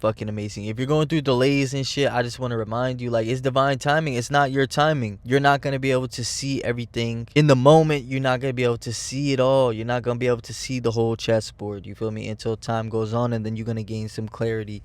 fucking amazing. If you're going through delays and shit, I just want to remind you, like, it's divine timing. It's not your timing. You're not going to be able to see everything in the moment. You're not going to be able to see it all. You're not going to be able to see the whole chessboard, you feel me, until time goes on, and then you're going to gain some clarity.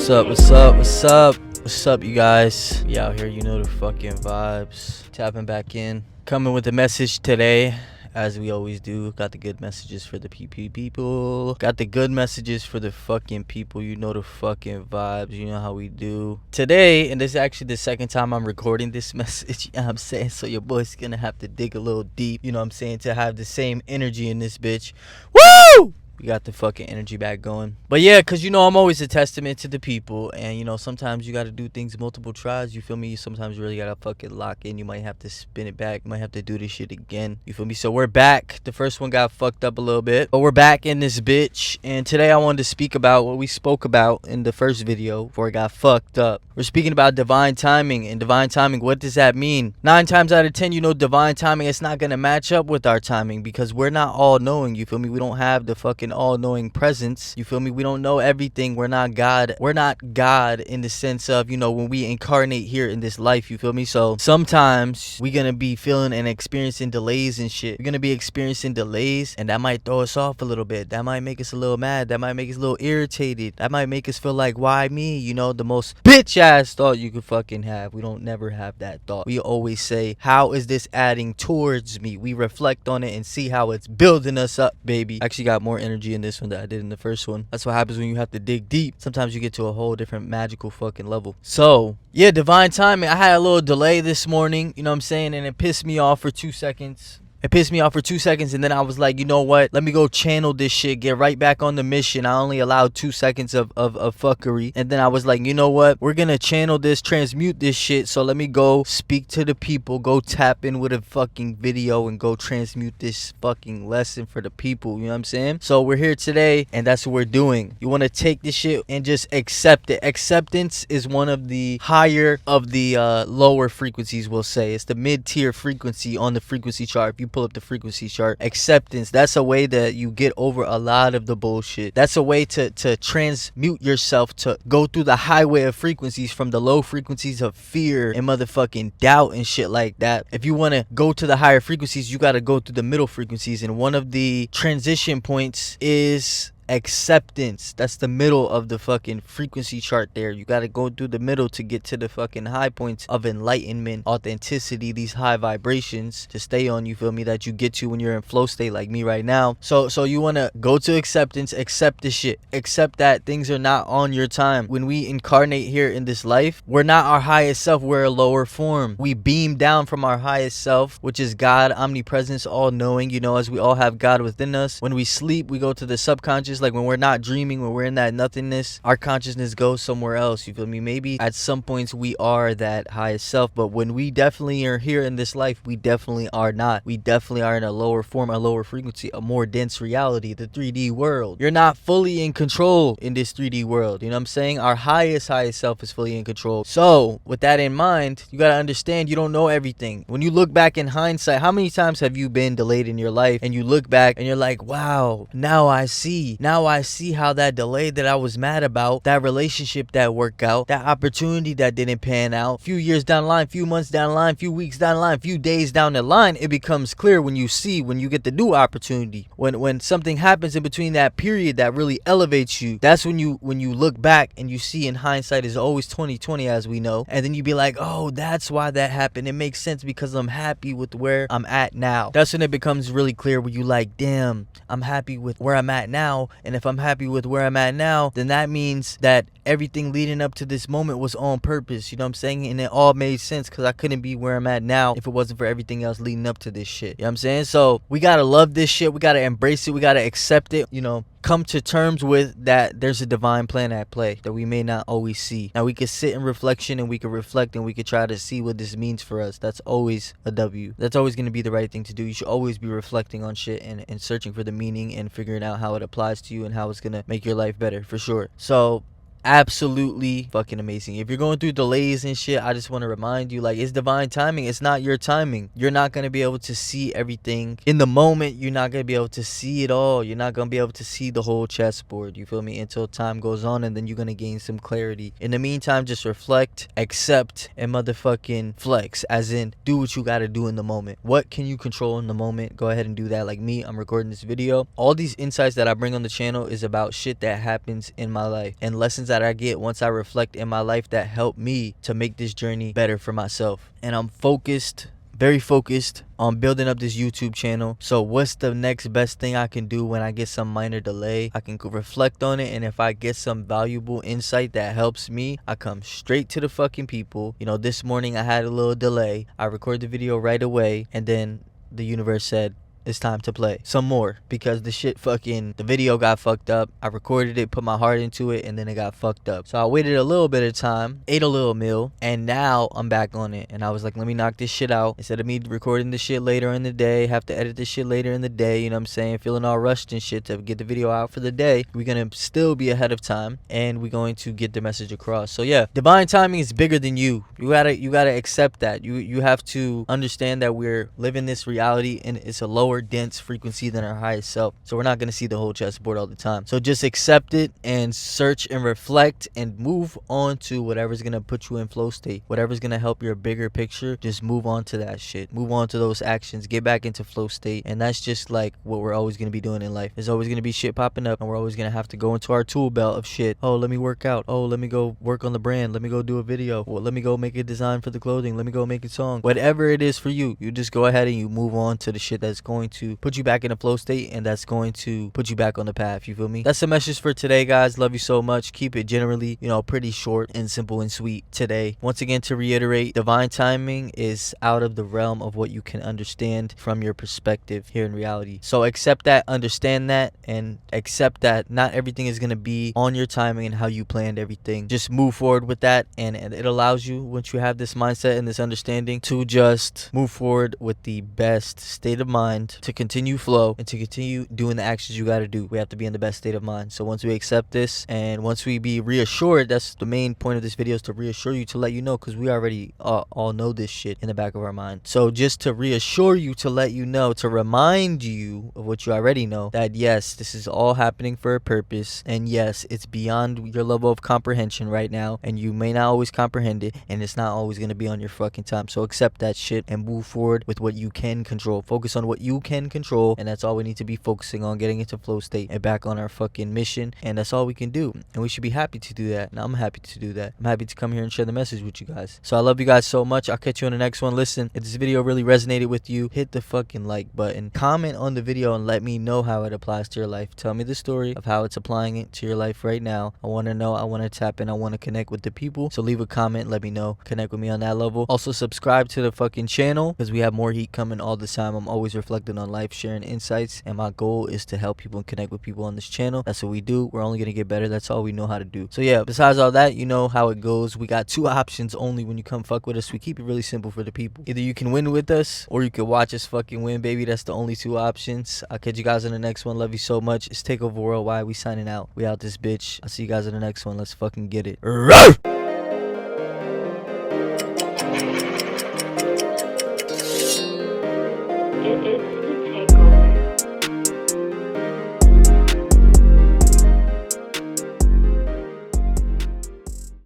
What's up, you guys? We out here, you know the fucking vibes. Tapping back in. Coming with a message today, as we always do. Got the good messages for the people. Got the good messages for the fucking people. You know the fucking vibes. You know how we do. Today, and this is actually the second time I'm recording this message, you know what I'm saying? So your boy's gonna have to dig a little deep, you know what I'm saying, to have the same energy in this bitch. Woo! We got the fucking energy back going. But yeah, because, you know, I'm always a testament to the people. And, you know, sometimes you got to do things multiple tries. You feel me? Sometimes you really got to fucking lock in. You might have to spin it back. You might have to do this shit again. You feel me? So we're back. The first one got fucked up a little bit. But we're back in this bitch. And today I wanted to speak about what we spoke about in the first video before it got fucked up. We're speaking about divine timing. And divine timing, what does that mean? 9 times out of 10, you know, divine timing, it's not going to match up with our timing because we're not all knowing. You feel me? We don't have the fucking all-knowing presence. You feel me? We don't know everything. We're not God. We're not God in the sense of, you know, when we incarnate here in this life. You feel me? So sometimes we're gonna be feeling and experiencing delays and shit. We're gonna be experiencing delays, and that might throw us off a little bit. That might make us a little mad. That might make us a little irritated. That might make us feel like, why me? You know, the most bitch ass thought you could fucking have. We don't never have that thought. We always say, how is this adding towards me? We reflect on it and see how it's building us up, baby. I actually got more energy in this one that I did in the first one. That's what happens when you have to dig deep. Sometimes you get to a whole different magical fucking level. So yeah, divine timing. I had a little delay this morning, you know what I'm saying, and it pissed me off for 2 seconds. And then I was like, you know what? Let me go channel this shit, get right back on the mission. I only allowed 2 seconds of fuckery. And then I was like, you know what? We're gonna channel this, transmute this shit. So let me go speak to the people, go tap in with a fucking video and go transmute this fucking lesson for the people. You know what I'm saying? So we're here today, and that's what we're doing. You wanna take this shit and just accept it. Acceptance is one of the higher of the lower frequencies, we'll say. It's the mid-tier frequency on the frequency chart. If you pull up the frequency chart, acceptance, that's a way that you get over a lot of the bullshit. That's a way to transmute yourself, to go through the highway of frequencies from the low frequencies of fear and motherfucking doubt and shit like that. If you want to go to the higher frequencies, you got to go through the middle frequencies, and one of the transition points is acceptance. That's the middle of the fucking frequency chart there. You got to go through the middle to get to the fucking high points of enlightenment, authenticity, these high vibrations to stay on, you feel me, that you get to when you're in flow state like me right now. So you want to go to acceptance, accept the shit, accept that things are not on your time. When we incarnate here in this life, we're not our highest self, we're a lower form. We beam down from our highest self, which is God, omnipresence, all knowing, you know, as we all have God within us. When we sleep, we go to the subconscious. Like when we're not dreaming, when we're in that nothingness, our consciousness goes somewhere else, you feel me? Maybe at some points we are that highest self, but when we definitely are here in this life, we definitely are not. We definitely are in a lower form, a lower frequency, a more dense reality, the 3D world. You're not fully in control in this 3D world, you know what I'm saying? Our highest self is fully in control. So with that in mind, you gotta understand you don't know everything. When you look back in hindsight, how many times have you been delayed in your life and you look back and you're like, wow, now I see how that delay that I was mad about, that relationship that worked out, that opportunity that didn't pan out, few years down the line, few months down the line, few weeks down the line, few days down the line, it becomes clear when you get the new opportunity. When something happens in between that period that really elevates you, that's when you look back and you see, in hindsight is always 20/20, as we know, and then you be like, oh, that's why that happened. It makes sense because I'm happy with where I'm at now. That's when it becomes really clear, where you like, damn, I'm happy with where I'm at now, and if I'm happy with where I'm at now, then that means that everything leading up to this moment was on purpose, you know what I'm saying? And it all made sense, because I couldn't be where I'm at now if it wasn't for everything else leading up to this shit, you know what I'm saying? So we gotta love this shit, we gotta embrace it, we gotta accept it, you know, come to terms with that there's a divine plan at play that we may not always see. Now we could sit in reflection and we could reflect and we could try to see what this means for us. That's always a W. That's always going to be the right thing to do. You should always be reflecting on shit and searching for the meaning and figuring out how it applies to you and how it's going to make your life better, for sure. So absolutely fucking amazing. If you're going through delays and shit, I just want to remind you, like, it's divine timing. It's not your timing. You're not going to be able to see everything in the moment. You're not going to be able to see it all. You're not going to be able to see the whole chessboard, you feel me, until time goes on, and then you're going to gain some clarity. In the meantime, just reflect, accept, and motherfucking flex, as in do what you got to do in the moment. What can you control in the moment? Go ahead and do that. Like me, I'm recording this video. All these insights that I bring on the channel is about shit that happens in my life and lessons that I get once I reflect in my life that help me to make this journey better for myself. And I'm focused, very focused on building up this YouTube channel. So what's the next best thing I can do when I get some minor delay? I can reflect on it, and if I get some valuable insight that helps me, I come straight to the fucking people. You know, this morning I had a little delay. I recorded the video right away, and then the universe said, it's time to play some more, because the video got fucked up. I recorded it, put my heart into it, and then it got fucked up. So I waited a little bit of time, ate a little meal, and now I'm back on it. And I was like, let me knock this shit out instead of me recording this shit later in the day, have to edit this shit later in the day, you know what I'm saying, feeling all rushed and shit to get the video out for the day. We're gonna still be ahead of time, and we're going to get the message across. So yeah, divine timing is bigger than you. You gotta accept that. You have to understand that we're living this reality, and it's a lower dense frequency than our highest self, so we're not going to see the whole chessboard all the time. So just accept it and search and reflect and move on to whatever's going to put you in flow state, whatever's going to help your bigger picture. Just move on to that shit, move on to those actions, get back into flow state. And that's just like what we're always going to be doing in life. There's always going to be shit popping up, and we're always going to have to go into our tool belt of shit. Oh, let me work out. Oh, let me go work on the brand. Let me go do a video. Well, let me go make a design for the clothing. Let me go make a song. Whatever it is for you, you just go ahead and you move on to the shit that's going to put you back in a flow state, and that's going to put you back on the path, you feel me? That's the message for today, guys. Love you so much. Keep it generally, you know, pretty short and simple and sweet today. Once again, to reiterate, divine timing is out of the realm of what you can understand from your perspective here in reality. So accept that, understand that, and accept that not everything is going to be on your timing and how you planned everything. Just move forward with that, and it allows you, once you have this mindset and this understanding, to just move forward with the best state of mind to continue flow and to continue doing the actions you got to do. We have to be in the best state of mind. So once we accept this, and once we be reassured, that's the main point of this video, is to reassure you, to let you know, because we already all know this shit in the back of our mind. So just to reassure you, to let you know, to remind you of what you already know, that yes, this is all happening for a purpose, and yes, it's beyond your level of comprehension right now, and you may not always comprehend it, and it's not always going to be on your fucking time. So accept that shit and move forward with what you can control. Focus on what you can control, and that's all we need to be focusing on, getting into flow state and back on our fucking mission. And that's all we can do, and we should be happy to do that, and I'm happy to do that. I'm happy to come here and share the message with you guys. So I love you guys so much. I'll catch you on the next one. Listen, if this video really resonated with you, hit the fucking like button, comment on the video, and let me know how it applies to your life. Tell me the story of how it's applying it to your life right now. I want to know. I want to tap in. I want to connect with the people. So leave a comment, let me know, connect with me on that level. Also subscribe to the fucking channel, because we have more heat coming all the time. I'm always reflecting on life, sharing insights, and my goal is to help people and connect with people on this channel. That's what we do. We're only gonna get better. That's all we know how to do. So yeah, besides all that, you know how it goes. We got two options only when you come fuck with us. We keep it really simple for the people. Either you can win with us, or you can watch us fucking win, baby. That's the only two options. I'll catch you guys in the next one. Love you so much. It's Takeover Worldwide. We signing out. We out this bitch. I'll see you guys in the next one. Let's fucking get it.